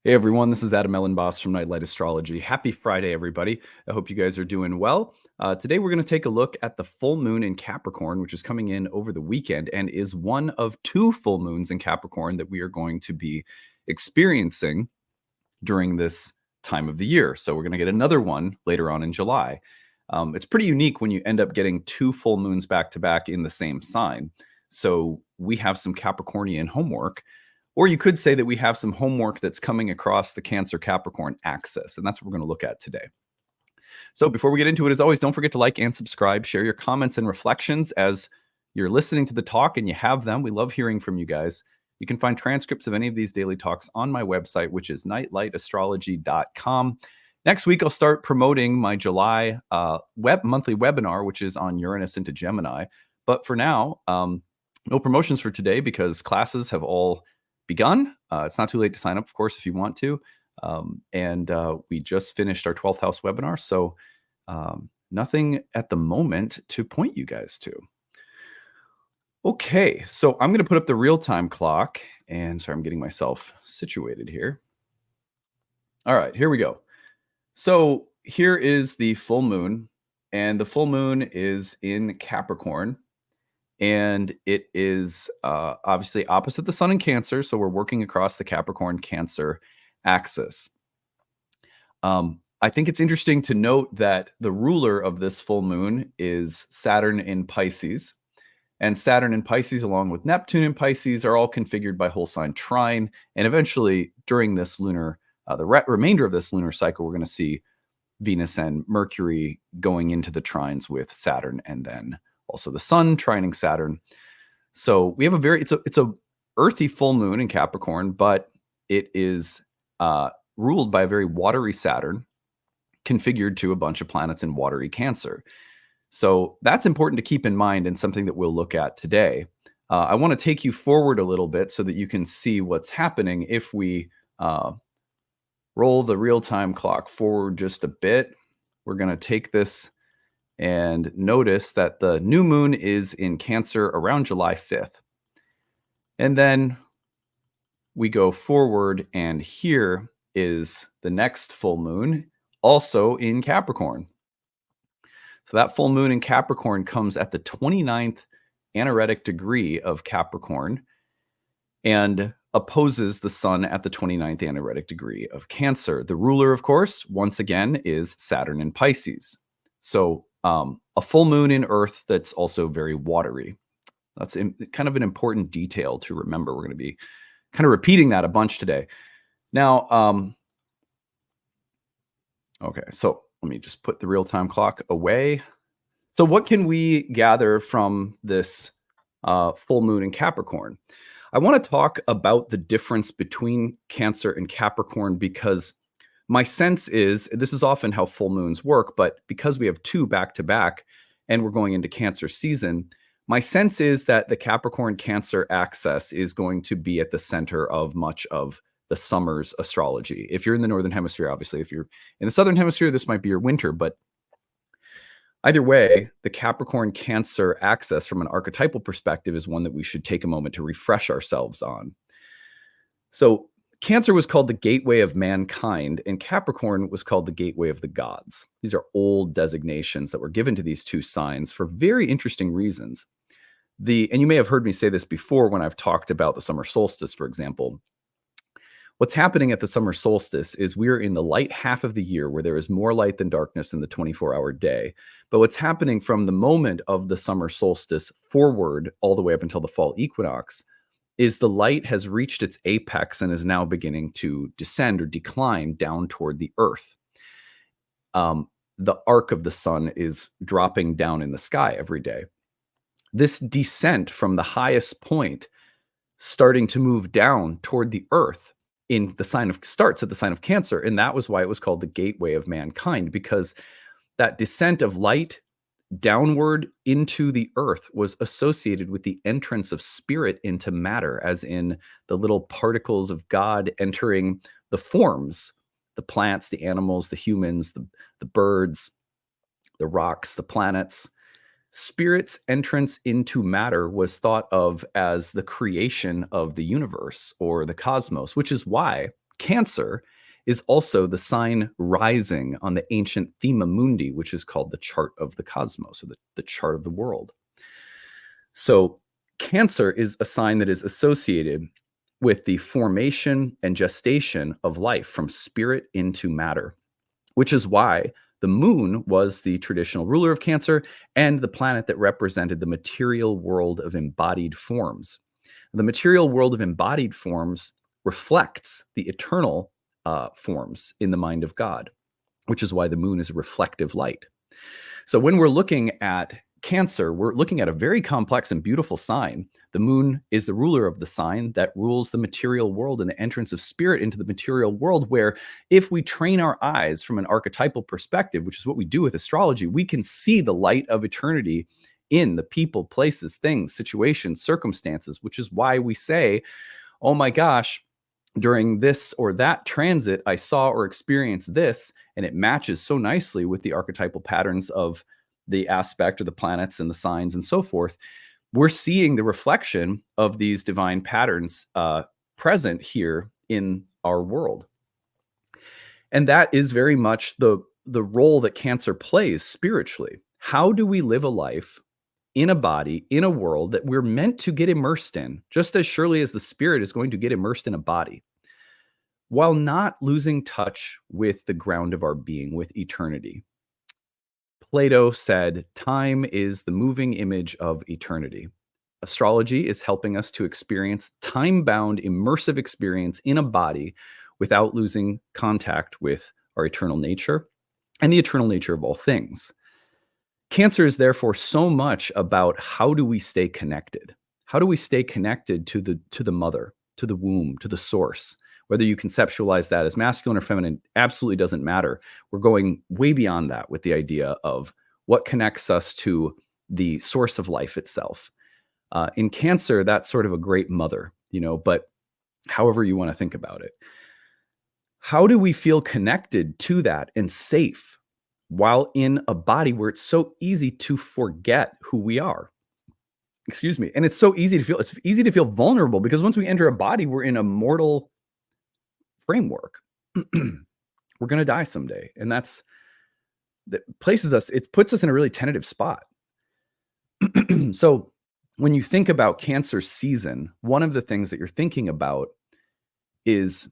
Hey everyone, this is Elenbaas from Nightlight Astrology. Happy Friday, everybody. I hope you guys are doing well. Today we're going to take a look at the full moon in Capricorn, which is coming in over the weekend and is one of two full moons in Capricorn that we are going to be experiencing during this time of the year. So we're going to get another one later on in July. It's pretty unique when you end up getting two full moons back to back in the same sign. So we have some Capricornian homework. Or you could say that we have some homework that's coming across the Cancer-Capricorn axis, and that's what we're going to look at today. So before we get into it, as always, don't forget to like and subscribe, share your comments and reflections as you're listening to the talk and you have them. We love hearing from you guys. You can find transcripts of any of these daily talks on my website, which is nightlightastrology.com. Next week, I'll start promoting my July monthly webinar, which is on Uranus into Gemini. But for now, no promotions for today because classes have all begun. It's not too late to sign up, of course, if you want to. We just finished our 12th house webinar. So nothing at the moment to point you guys to. Okay, so I'm going to put up the real-time clock. And sorry, I'm getting myself situated here. All right, here we go. So here is the full moon. And the full moon is in Capricorn. And it is obviously opposite the sun in Cancer. So we're working across the Capricorn-Cancer axis. I think it's interesting to note that the ruler of this full moon is Saturn in Pisces. And Saturn in Pisces, along with Neptune in Pisces, are all configured by whole sign trine. And eventually, during this lunar, the remainder of this lunar cycle, we're going to see Venus and Mercury going into the trines with Saturn, and then also the sun trining Saturn. So we have it's a earthy full moon in Capricorn, but it is ruled by a very watery Saturn configured to a bunch of planets in watery Cancer. So that's important to keep in mind and something that we'll look at today. I want to take you forward a little bit so that you can see what's happening if we roll the real-time clock forward just a bit. We're going to take this and notice that the new moon is in Cancer around July 5th. And then we go forward, and here is the next full moon, also in Capricorn. So that full moon in Capricorn comes at the 29th anaretic degree of Capricorn and opposes the sun at the 29th anaretic degree of Cancer. The ruler, of course, once again, is Saturn in Pisces. So a full moon in Earth that's also very watery. That's kind of an important detail to remember. We're going to be kind of repeating that a bunch today. Now, okay, so let me just put the real-time clock away. So what can we gather from this full moon in Capricorn? I want to talk about the difference between Cancer and Capricorn because my sense is, this is often how full moons work, but because we have two back-to-back and we're going into Cancer season, my sense is that the Capricorn-Cancer axis is going to be at the center of much of the summer's astrology. If you're in the Northern Hemisphere, obviously. If you're in the Southern Hemisphere, this might be your winter, but either way, the Capricorn-Cancer axis from an archetypal perspective is one that we should take a moment to refresh ourselves on. So Cancer was called the gateway of mankind, and Capricorn was called the gateway of the gods. These are old designations that were given to these two signs for very interesting reasons. And you may have heard me say this before when I've talked about the summer solstice, for example. What's happening at the summer solstice is we're in the light half of the year where there is more light than darkness in the 24-hour day. But what's happening from the moment of the summer solstice forward all the way up until the fall equinox is the light has reached its apex and is now beginning to descend or decline down toward the earth. The arc of the sun is dropping down in the sky every day. This descent from the highest point starting to move down toward the earth starts at the sign of Cancer. And that was why it was called the gateway of mankind, because that descent of light downward into the earth was associated with the entrance of spirit into matter, as in the little particles of God entering the forms, the plants, the animals, the humans, the birds, the rocks, the planets. Spirit's entrance into matter was thought of as the creation of the universe or the cosmos, which is why Cancer is also the sign rising on the ancient Thema Mundi, which is called the chart of the cosmos, or the chart of the world. So Cancer is a sign that is associated with the formation and gestation of life from spirit into matter, which is why the moon was the traditional ruler of Cancer and the planet that represented the material world of embodied forms. The material world of embodied forms reflects the eternal forms in the mind of God, which is why the moon is a reflective light. So when we're looking at Cancer, we're looking at a very complex and beautiful sign. The moon is the ruler of the sign that rules the material world and the entrance of spirit into the material world, where if we train our eyes from an archetypal perspective, which is what we do with astrology, we can see the light of eternity in the people, places, things, situations, circumstances, which is why we say, oh my gosh, during this or that transit, I saw or experienced this, and it matches so nicely with the archetypal patterns of the aspect or the planets and the signs and so forth. We're seeing the reflection of these divine patterns present here in our world. And that is very much the role that Cancer plays spiritually. How do we live a life in a body, in a world that we're meant to get immersed in, just as surely as the spirit is going to get immersed in a body, while not losing touch with the ground of our being, with eternity? Plato said, time is the moving image of eternity. Astrology is helping us to experience time-bound, immersive experience in a body without losing contact with our eternal nature and the eternal nature of all things. Cancer is therefore so much about how do we stay connected? How do we stay connected to the mother, to the womb, to the source? Whether you conceptualize that as masculine or feminine absolutely doesn't matter. We're going way beyond that with the idea of what connects us to the source of life itself. In Cancer, that's sort of a great mother, but however you want to think about it. How do we feel connected to that and safe while in a body where it's so easy to forget who we are? Excuse me. And it's easy to feel vulnerable, because once we enter a body, we're in a mortal framework. We're going to die someday. And that puts us in a really tentative spot. So when you think about Cancer season, one of the things that you're thinking about is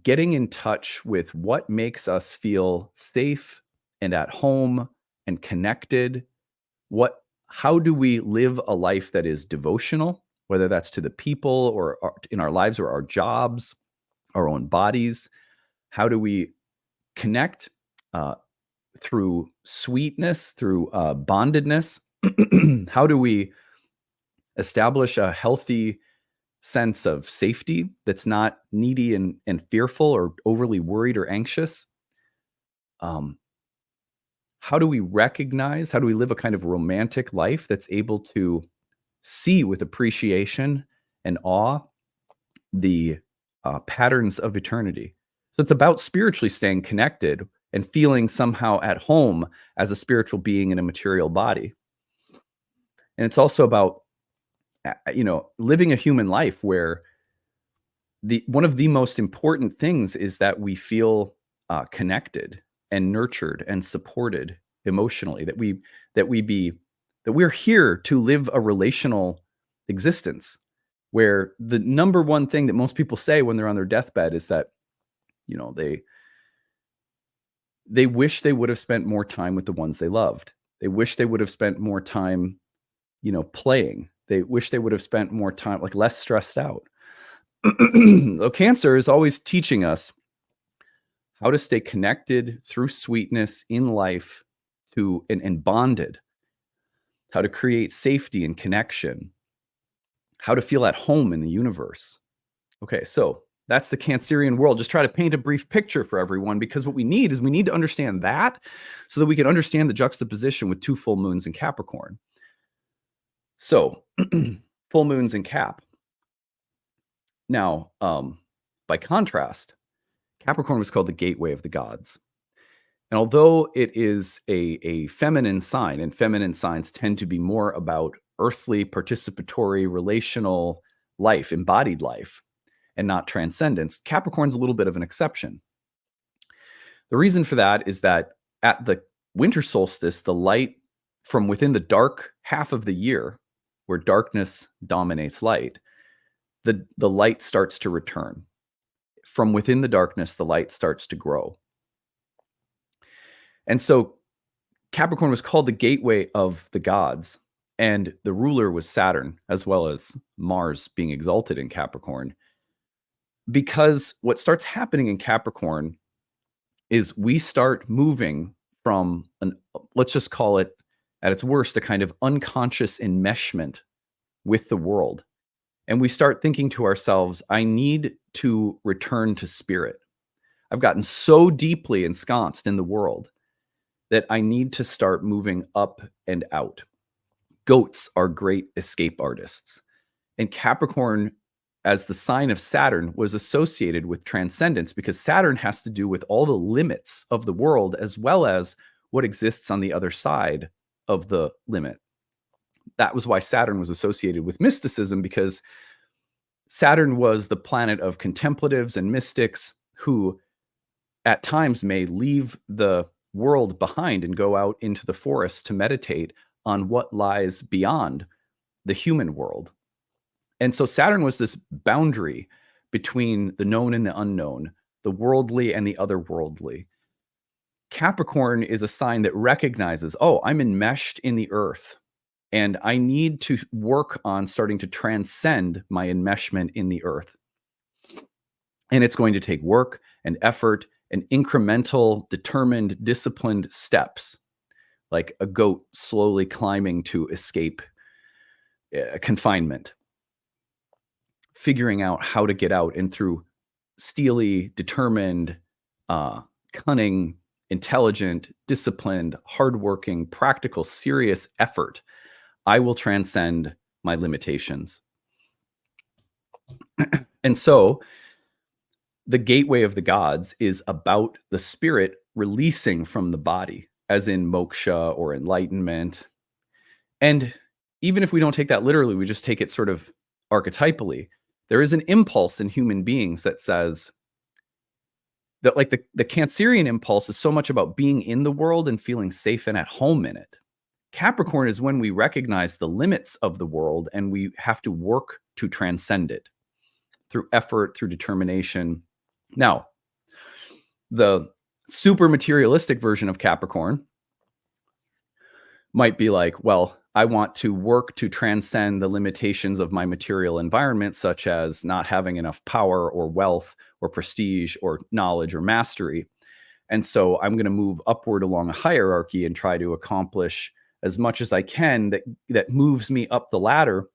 getting in touch with what makes us feel safe and at home and connected. How do we live a life that is devotional, whether that's to the people or in our lives or our jobs, our own bodies? How do we connect through sweetness, through bondedness? How do we establish a healthy sense of safety that's not needy and fearful or overly worried or anxious? How do we live a kind of romantic life that's able to see with appreciation and awe the patterns of eternity? So it's about spiritually staying connected and feeling somehow at home as a spiritual being in a material body. And it's also about, living a human life where one of the most important things is that we feel connected and nurtured and supported emotionally, that we're here to live a relational existence, where the number one thing that most people say when they're on their deathbed is that, they wish they would have spent more time with the ones they loved. They wish they would have spent more time, playing. They wish they would have spent more time, like less stressed out. So Cancer is always teaching us how to stay connected through sweetness in life and bonded, how to create safety and connection, how to feel at home in the universe. Okay, so that's the Cancerian world. Just try to paint a brief picture for everyone, because what we need to understand that so that we can understand the juxtaposition with 2 full moons in Capricorn. So full moons in Cap. Now, by contrast, Capricorn was called the gateway of the gods. And although it is a feminine sign, and feminine signs tend to be more about earthly, participatory, relational life, embodied life, and not transcendence. Capricorn's a little bit of an exception. The reason for that is that at the winter solstice, the light from within the dark half of the year, where darkness dominates light, the light starts to return. From within the darkness, the light starts to grow. And so Capricorn was called the gateway of the gods, and the ruler was Saturn, as well as Mars being exalted in Capricorn. Because what starts happening in Capricorn is we start moving from let's just call it at its worst, a kind of unconscious enmeshment with the world. And we start thinking to ourselves, I need to return to spirit. I've gotten so deeply ensconced in the world that I need to start moving up and out. Goats are great escape artists. And Capricorn, as the sign of Saturn, was associated with transcendence because Saturn has to do with all the limits of the world as well as what exists on the other side of the limit. That was why Saturn was associated with mysticism, because Saturn was the planet of contemplatives and mystics who at times may leave the world behind and go out into the forest to meditate on what lies beyond the human world. And so Saturn was this boundary between the known and the unknown, the worldly and the otherworldly. Capricorn is a sign that recognizes, oh, I'm enmeshed in the earth, and I need to work on starting to transcend my enmeshment in the earth. And it's going to take work and effort and incremental, determined, disciplined steps, like a goat slowly climbing to escape confinement, figuring out how to get out, and through steely, determined, cunning, intelligent, disciplined, hardworking, practical, serious effort, I will transcend my limitations. And so the gateway of the gods is about the spirit releasing from the body, as in moksha or enlightenment. And even if we don't take that literally, we just take it sort of archetypally, there is an impulse in human beings that says that, like, the Cancerian impulse is so much about being in the world and feeling safe and at home in it. Capricorn is when we recognize the limits of the world and we have to work to transcend it through effort, through determination. Now, the super materialistic version of Capricorn might be like, well, I want to work to transcend the limitations of my material environment, such as not having enough power or wealth or prestige or knowledge or mastery. And so I'm going to move upward along a hierarchy and try to accomplish as much as I can that moves me up the ladder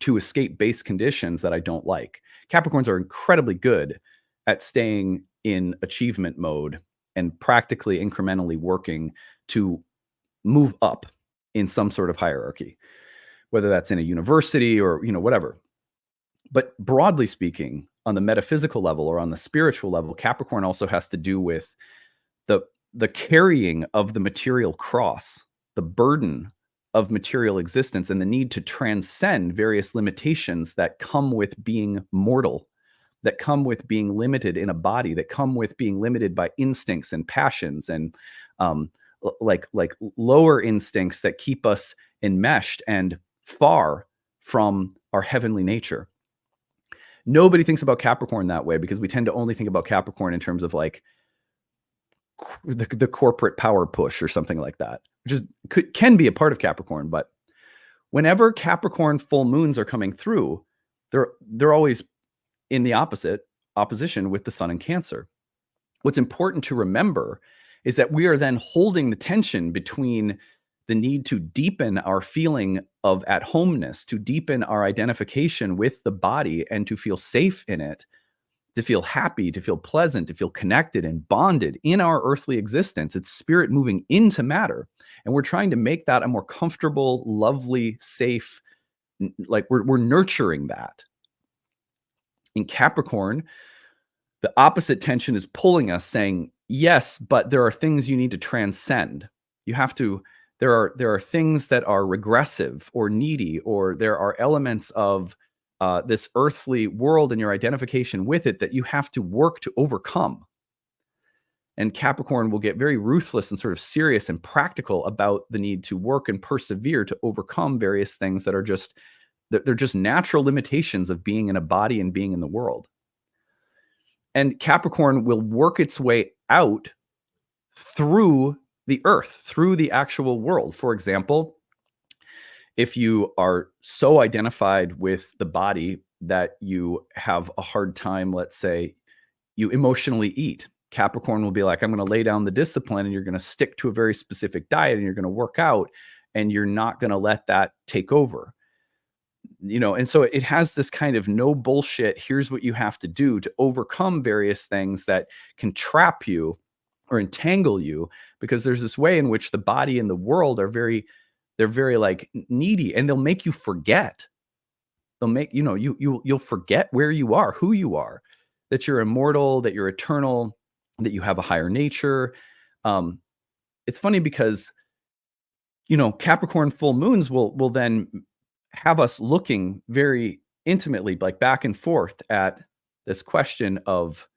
to escape base conditions that I don't like. Capricorns are incredibly good at staying in achievement mode and practically incrementally working to move up in some sort of hierarchy, whether that's in a university or, whatever. But broadly speaking, on the metaphysical level or on the spiritual level, Capricorn also has to do with the carrying of the material cross, the burden of material existence, and the need to transcend various limitations that come with being mortal, that come with being limited in a body, that come with being limited by instincts and passions and like lower instincts that keep us enmeshed and far from our heavenly nature. Nobody thinks about Capricorn that way because we tend to only think about Capricorn in terms of like the corporate power push or something like that, which can be a part of Capricorn. But whenever Capricorn full moons are coming through, they're always in the opposition with the sun in Cancer. What's important to remember is that we are then holding the tension between the need to deepen our feeling of at-homeness, to deepen our identification with the body and to feel safe in it, to feel happy, to feel pleasant, to feel connected and bonded in our earthly existence. It's spirit moving into matter. And we're trying to make that a more comfortable, lovely, safe, like we're nurturing that. In Capricorn, the opposite tension is pulling us, saying, yes, but there are things you need to transcend. There are things that are regressive or needy, or there are elements of this earthly world and your identification with it that you have to work to overcome. And Capricorn will get very ruthless and sort of serious and practical about the need to work and persevere to overcome various things that are just, they're just natural limitations of being in a body and being in the world. And Capricorn will work its way out through the earth, through the actual world. For example, if you are so identified with the body that you have a hard time, let's say you emotionally eat, Capricorn will be like, I'm going to lay down the discipline and you're going to stick to a very specific diet and you're going to work out and you're not going to let that take over. And so it has this kind of no bullshit, here's what you have to do to overcome various things that can trap you or entangle you, because there's this way in which the body and the world are they're very like needy, and they'll make you forget. They'll make, you'll forget where you are, who you are, that you're immortal, that you're eternal, that you have a higher nature. It's funny because, Capricorn full moons will then have us looking very intimately, like back and forth at this question of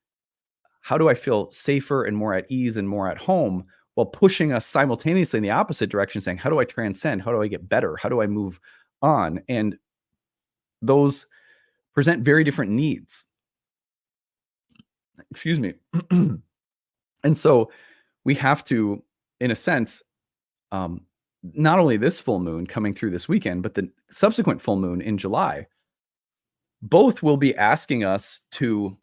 how do I feel safer and more at ease and more at home, while pushing us simultaneously in the opposite direction, saying, how do I transcend? How do I get better? How do I move on? And those present very different needs. Excuse me. And so we have to, in a sense, not only this full moon coming through this weekend, but the subsequent full moon in July, both will be asking us to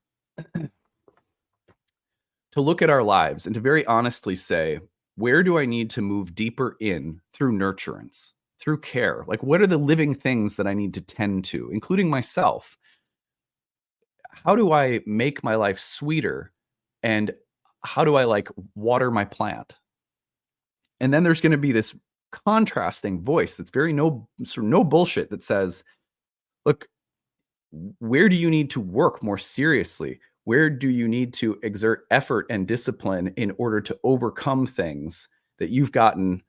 look at our lives and to very honestly say, where do I need to move deeper in through nurturance, through care? Like, what are the living things that I need to tend to, including myself? How do I make my life sweeter? And how do I like water my plant? And then there's going to be this contrasting voice that's very no bullshit that says, look, where do you need to work more seriously? Where do you need to exert effort and discipline in order to overcome things that you've gotten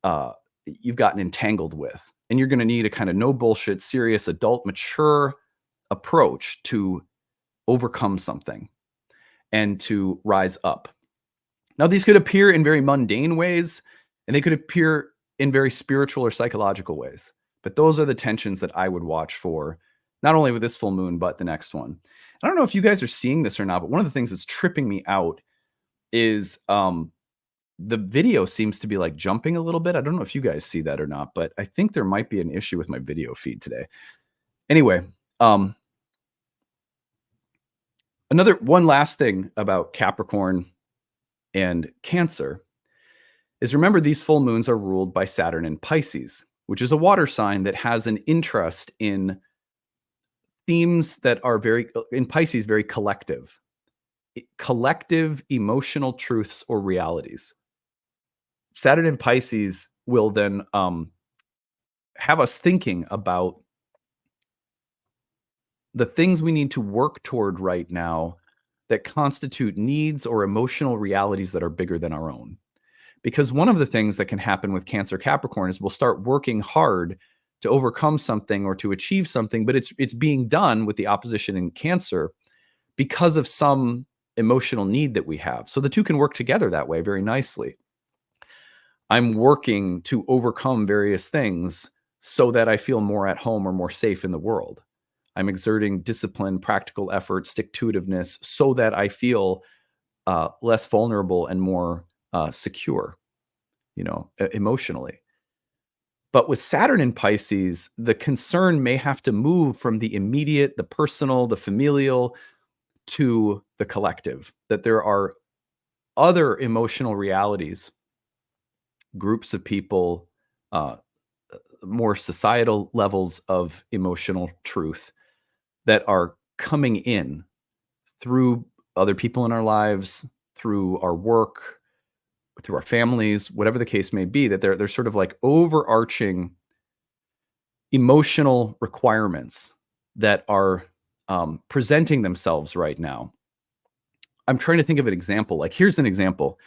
entangled with? And you're going to need a kind of no bullshit, serious, adult, mature approach to overcome something and to rise up. Now, these could appear in very mundane ways, and they could appear in very spiritual or psychological ways. But those are the tensions that I would watch for, not only with this full moon, but the next one. I don't know if you guys are seeing this or not, but one of the things that's tripping me out is the video seems to be like jumping a little bit. I don't know if you guys see that or not, but I think there might be an issue with my video feed today. Anyway, one last thing about Capricorn and Cancer is, remember, these full moons are ruled by Saturn and Pisces, which is a water sign that has an interest in themes that are in Pisces, very collective emotional truths or realities. Saturn and Pisces will then have us thinking about the things we need to work toward right now that constitute needs or emotional realities that are bigger than our own. Because one of the things that can happen with Cancer-Capricorn is we'll start working hard to overcome something or to achieve something, but it's being done with the opposition in Cancer because of some emotional need that we have. So the two can work together that way very nicely. I'm working to overcome various things so that I feel more at home or more safe in the world. I'm exerting discipline, practical effort, stick-to-itiveness so that I feel less vulnerable and more secure, emotionally. But with Saturn in Pisces, the concern may have to move from the immediate, the personal, the familial, to the collective, that there are other emotional realities, groups of people, more societal levels of emotional truth that are coming in through other people in our lives, through our work, through our families, whatever the case may be, that they're sort of like overarching emotional requirements that are presenting themselves right now. I'm trying to think of an example. Like, here's an example.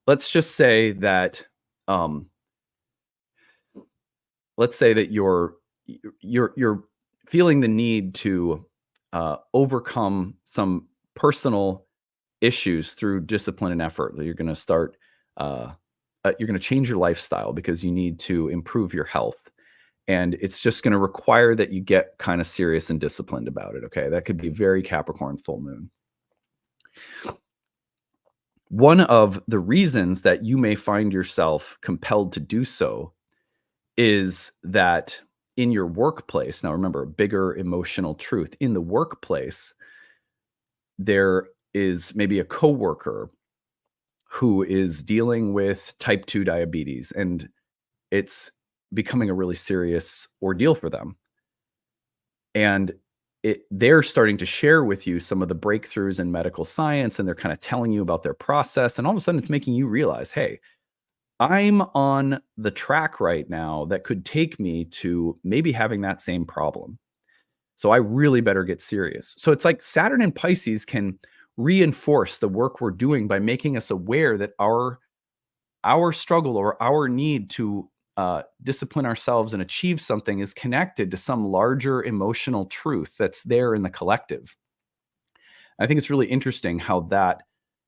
Let's just say that you're feeling the need to overcome some personal issues through discipline and effort. That you're going to start, you're going to change your lifestyle because you need to improve your health. And it's just going to require that you get kind of serious and disciplined about it. Okay. That could be very Capricorn full moon. One of the reasons that you may find yourself compelled to do so is that in your workplace, now remember, a bigger emotional truth, in the workplace, there is maybe a coworker who is dealing with type 2 diabetes, and it's becoming a really serious ordeal for them. And they're starting to share with you some of the breakthroughs in medical science, and they're kind of telling you about their process. And all of a sudden, it's making you realize, hey, I'm on the track right now that could take me to maybe having that same problem. So I really better get serious. So it's like Saturn and Pisces can reinforce the work we're doing by making us aware that our struggle or our need to discipline ourselves and achieve something is connected to some larger emotional truth that's there in the collective. I think it's really interesting how that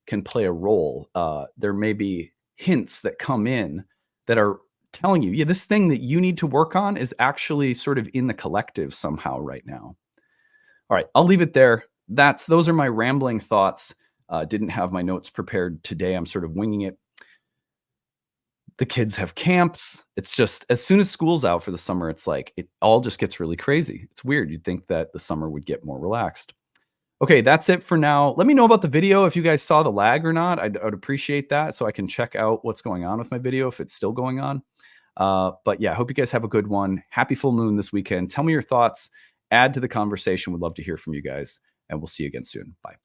can play a role. There may be hints that come in that are telling you, yeah, this thing that you need to work on is actually sort of in the collective somehow right now. All right, I'll leave it there. Those are my rambling thoughts. Didn't have my notes prepared today. I'm sort of winging it. The kids have camps. It's just, as soon as school's out for the summer, it's like, it all just gets really crazy. It's weird. You'd think that the summer would get more relaxed. Okay, that's it for now. Let me know about the video if you guys saw the lag or not. I'd appreciate that so I can check out what's going on with my video if it's still going on. But yeah, I hope you guys have a good one. Happy full moon this weekend. Tell me your thoughts. Add to the conversation. Would love to hear from you guys. And we'll see you again soon. Bye.